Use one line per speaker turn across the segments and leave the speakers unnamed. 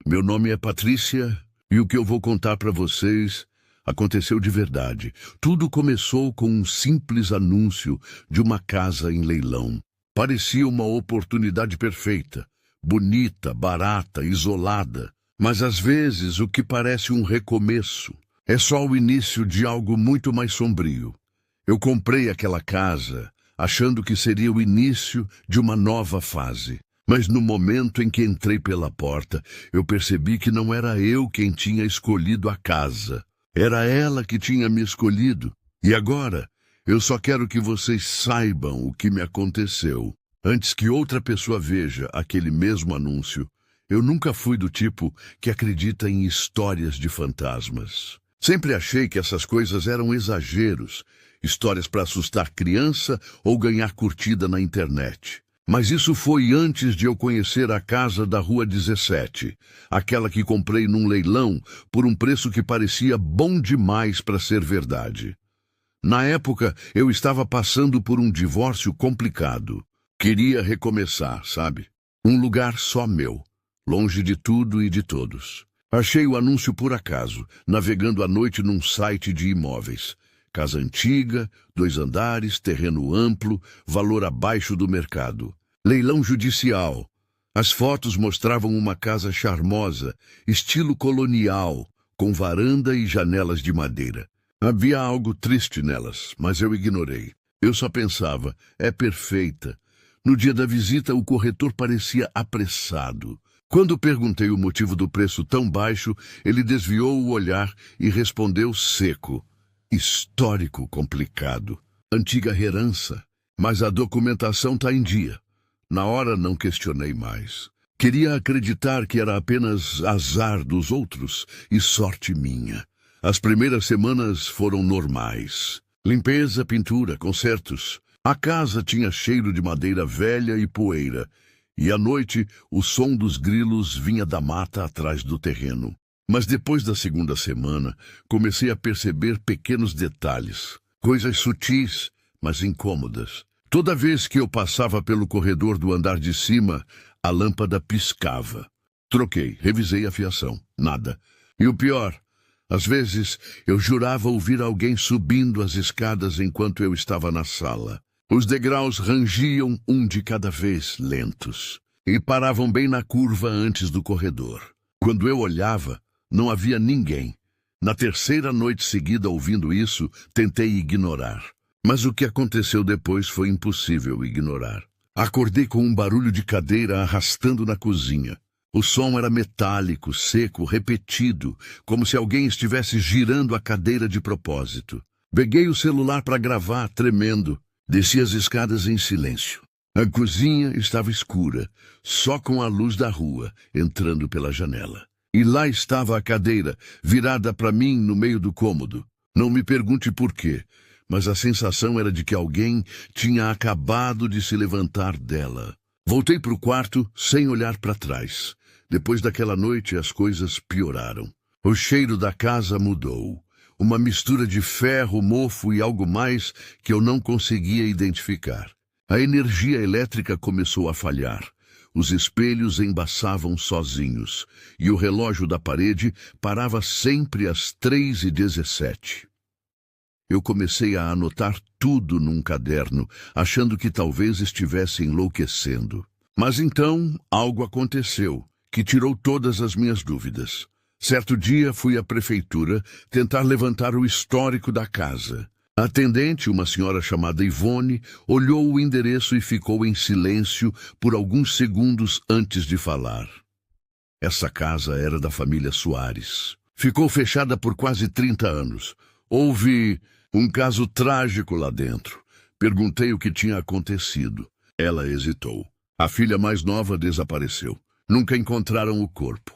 Meu nome é Patrícia e o que eu vou contar para vocês aconteceu de verdade. Tudo começou com um simples anúncio de uma casa em leilão. Parecia uma oportunidade perfeita, bonita, barata, isolada. Mas às vezes o que parece um recomeço é só o início de algo muito mais sombrio. Eu comprei aquela casa achando que seria o início de uma nova fase. Mas no momento em que entrei pela porta, eu percebi que não era eu quem tinha escolhido a casa. Era ela que tinha me escolhido. E agora, eu só quero que vocês saibam o que me aconteceu. Antes que outra pessoa veja aquele mesmo anúncio, eu nunca fui do tipo que acredita em histórias de fantasmas. Sempre achei que essas coisas eram exageros, histórias para assustar criança ou ganhar curtida na internet. Mas isso foi antes de eu conhecer a casa da Rua 17, aquela que comprei num leilão por um preço que parecia bom demais para ser verdade. Na época, eu estava passando por um divórcio complicado. Queria recomeçar, sabe? Um lugar só meu, longe de tudo e de todos. Achei o anúncio por acaso, navegando à noite num site de imóveis. Casa antiga, 2 andares, terreno amplo, valor abaixo do mercado. Leilão judicial. As fotos mostravam uma casa charmosa, estilo colonial, com varanda e janelas de madeira. Havia algo triste nelas, mas eu ignorei. Eu só pensava, é perfeita. No dia da visita, o corretor parecia apressado. Quando perguntei o motivo do preço tão baixo, ele desviou o olhar e respondeu seco. Histórico complicado. Antiga herança. Mas a documentação está em dia. Na hora não questionei mais. Queria acreditar que era apenas azar dos outros e sorte minha. As primeiras semanas foram normais. Limpeza, pintura, consertos. A casa tinha cheiro de madeira velha e poeira. E à noite, o som dos grilos vinha da mata atrás do terreno. Mas depois da segunda semana, comecei a perceber pequenos detalhes. Coisas sutis, mas incômodas. Toda vez que eu passava pelo corredor do andar de cima, a lâmpada piscava. Troquei, revisei a fiação. Nada. E o pior, às vezes eu jurava ouvir alguém subindo as escadas enquanto eu estava na sala. Os degraus rangiam um de cada vez, lentos, e paravam bem na curva antes do corredor. Quando eu olhava, não havia ninguém. Na terceira noite seguida ouvindo isso, tentei ignorar. Mas o que aconteceu depois foi impossível ignorar. Acordei com um barulho de cadeira arrastando na cozinha. O som era metálico, seco, repetido, como se alguém estivesse girando a cadeira de propósito. Peguei o celular para gravar, tremendo. Desci as escadas em silêncio. A cozinha estava escura, só com a luz da rua entrando pela janela. E lá estava a cadeira, virada para mim no meio do cômodo. Não me pergunte por quê, mas a sensação era de que alguém tinha acabado de se levantar dela. Voltei para o quarto sem olhar para trás. Depois daquela noite, as coisas pioraram. O cheiro da casa mudou. Uma mistura de ferro, mofo e algo mais que eu não conseguia identificar. A energia elétrica começou a falhar. Os espelhos embaçavam sozinhos, e o relógio da parede parava sempre às 3h17. Eu comecei a anotar tudo num caderno, achando que talvez estivesse enlouquecendo. Mas então algo aconteceu, que tirou todas as minhas dúvidas. Certo dia fui à prefeitura tentar levantar o histórico da casa. A atendente, uma senhora chamada Ivone, olhou o endereço e ficou em silêncio por alguns segundos antes de falar. Essa casa era da família Soares. Ficou fechada por quase 30 anos. Houve um caso trágico lá dentro. Perguntei o que tinha acontecido. Ela hesitou. A filha mais nova desapareceu. Nunca encontraram o corpo.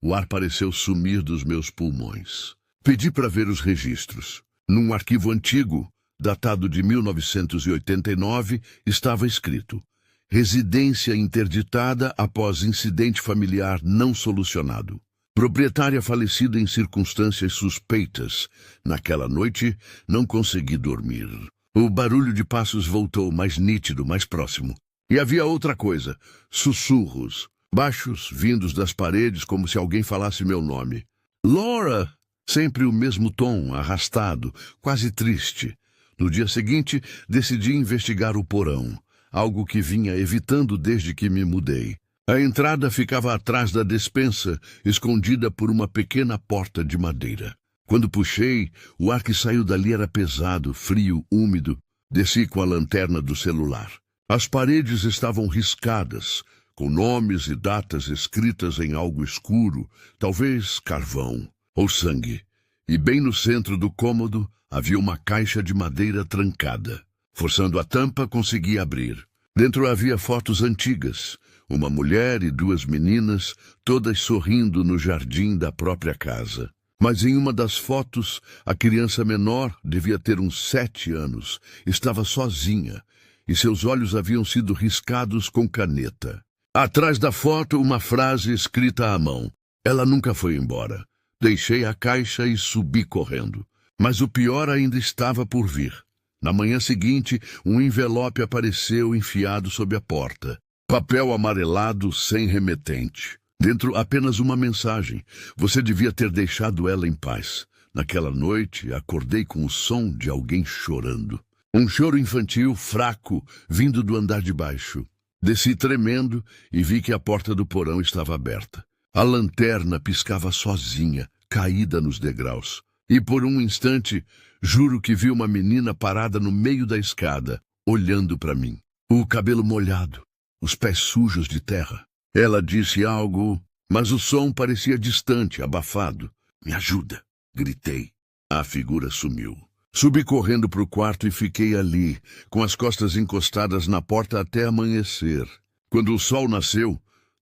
O ar pareceu sumir dos meus pulmões. Pedi para ver os registros. Num arquivo antigo, datado de 1989, estava escrito: residência interditada após incidente familiar não solucionado. Proprietária falecida em circunstâncias suspeitas. Naquela noite, não consegui dormir. O barulho de passos voltou mais nítido, mais próximo. E havia outra coisa, sussurros. baixos, vindos das paredes como se alguém falasse meu nome. Laura! Sempre o mesmo tom, arrastado, quase triste. No dia seguinte, decidi investigar o porão, algo que vinha evitando desde que me mudei. A entrada ficava atrás da despensa, escondida por uma pequena porta de madeira. Quando puxei, o ar que saiu dali era pesado, frio, úmido. Desci com a lanterna do celular. As paredes estavam riscadas, com nomes e datas escritas em algo escuro, talvez carvão ou sangue. E bem no centro do cômodo havia uma caixa de madeira trancada. Forçando a tampa, consegui abrir. Dentro havia fotos antigas, uma mulher e duas meninas, todas sorrindo no jardim da própria casa. Mas em uma das fotos, a criança menor devia ter uns 7 anos, estava sozinha, e seus olhos haviam sido riscados com caneta. Atrás da foto, uma frase escrita à mão. Ela nunca foi embora. Deixei a caixa e subi correndo. Mas o pior ainda estava por vir. Na manhã seguinte, um envelope apareceu enfiado sob a porta. Papel amarelado sem remetente. Dentro apenas uma mensagem. Você devia ter deixado ela em paz. Naquela noite, acordei com o som de alguém chorando. Um choro infantil, fraco, vindo do andar de baixo. Desci tremendo e vi que a porta do porão estava aberta. A lanterna piscava sozinha, caída nos degraus. E por um instante, juro que vi uma menina parada no meio da escada, olhando para mim. O cabelo molhado, os pés sujos de terra. Ela disse algo, mas o som parecia distante, abafado. Me ajuda, gritei. A figura sumiu. Subi correndo para o quarto e fiquei ali, com as costas encostadas na porta até amanhecer. Quando o sol nasceu,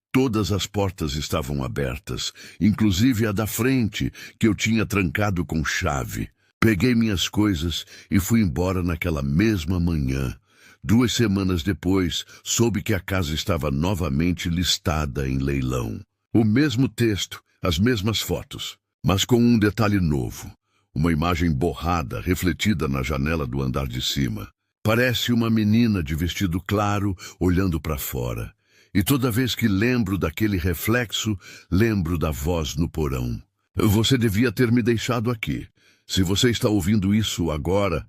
todas as portas estavam abertas, inclusive a da frente, que eu tinha trancado com chave. Peguei minhas coisas e fui embora naquela mesma manhã. 2 semanas depois, soube que a casa estava novamente listada em leilão. O mesmo texto, as mesmas fotos, mas com um detalhe novo. Uma imagem borrada, refletida na janela do andar de cima. Parece uma menina de vestido claro, olhando para fora. E toda vez que lembro daquele reflexo, lembro da voz no porão. Você devia ter me deixado aqui. Se você está ouvindo isso agora,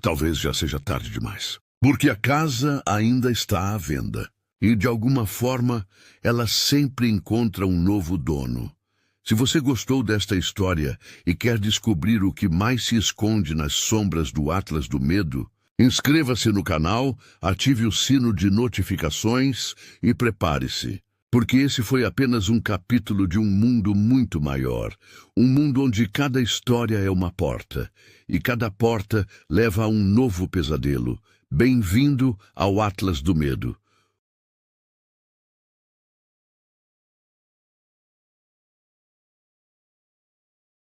talvez já seja tarde demais. Porque a casa ainda está à venda. E, de alguma forma, ela sempre encontra um novo dono. Se você gostou desta história e quer descobrir o que mais se esconde nas sombras do Atlas do Medo, inscreva-se no canal, ative o sino de notificações e prepare-se. Porque esse foi apenas um capítulo de um mundo muito maior. Um mundo onde cada história é uma porta. E cada porta leva a um novo pesadelo. Bem-vindo ao Atlas do Medo.